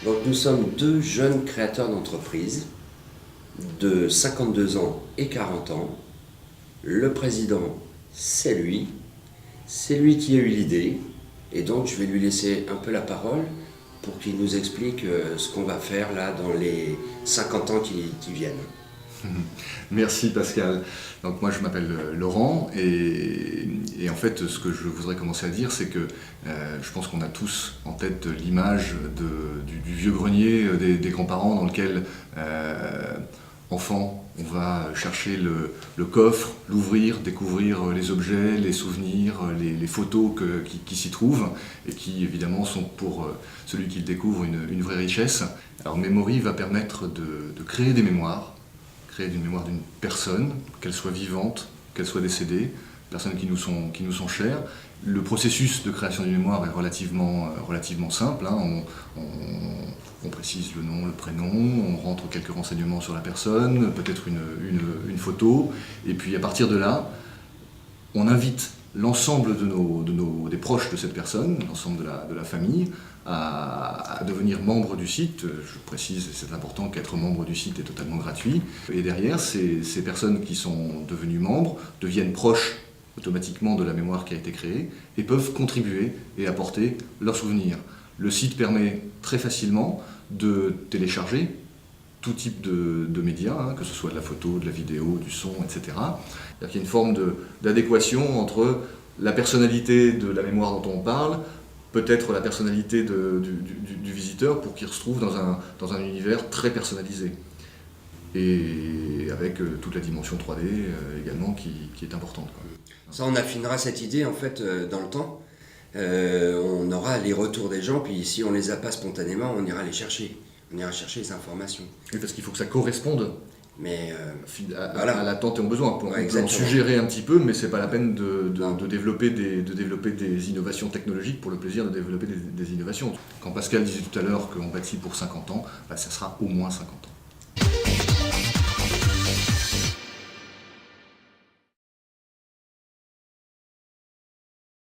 Donc nous sommes deux jeunes créateurs d'entreprise de 52 ans et 40 ans. Le président, c'est lui qui a eu l'idée, et donc je vais lui laisser un peu la parole pour qu'il nous explique ce qu'on va faire là dans les 50 ans qui viennent. Merci Pascal. Donc moi je m'appelle Laurent et en fait ce que je voudrais commencer à dire c'est que je pense qu'on a tous en tête l'image du vieux grenier des grands-parents dans lequel enfant on va chercher le coffre, l'ouvrir, découvrir les objets, les souvenirs, les photos qui s'y trouvent et qui évidemment sont pour celui qui le découvre une vraie richesse. Alors Memory va permettre de créer des mémoires, d'une mémoire d'une personne, qu'elle soit vivante, qu'elle soit décédée, personnes qui nous sont chères. Le processus de création d'une mémoire est relativement simple. On précise le nom, le prénom, on rentre quelques renseignements sur la personne, peut-être une photo, et puis à partir de là, on invite l'ensemble des proches de cette personne, l'ensemble de la famille, à devenir membre du site. Je précise, c'est important qu'être membre du site est totalement gratuit. Et derrière, ces personnes qui sont devenues membres deviennent proches automatiquement de la mémoire qui a été créée et peuvent contribuer et apporter leurs souvenirs. Le site permet très facilement de télécharger tout type de médias, que ce soit de la photo, de la vidéo, du son, etc. C'est-à-dire qu'il y a une forme d'adéquation entre la personnalité de la mémoire dont on parle, peut-être la personnalité du visiteur pour qu'il se retrouve dans un univers très personnalisé. Et avec toute la dimension 3D également qui est importante. Ça, on affinera cette idée en fait dans le temps. On aura les retours des gens, puis si on les a pas spontanément, on ira les chercher. On ira chercher les informations. Oui, parce qu'il faut que ça corresponde mais à l'attente et aux besoins. On peut en suggérer un petit peu, mais c'est pas la peine de développer des innovations technologiques pour le plaisir de développer des innovations. Quand Pascal disait tout à l'heure qu'on bâtit pour 50 ans, ça sera au moins 50 ans.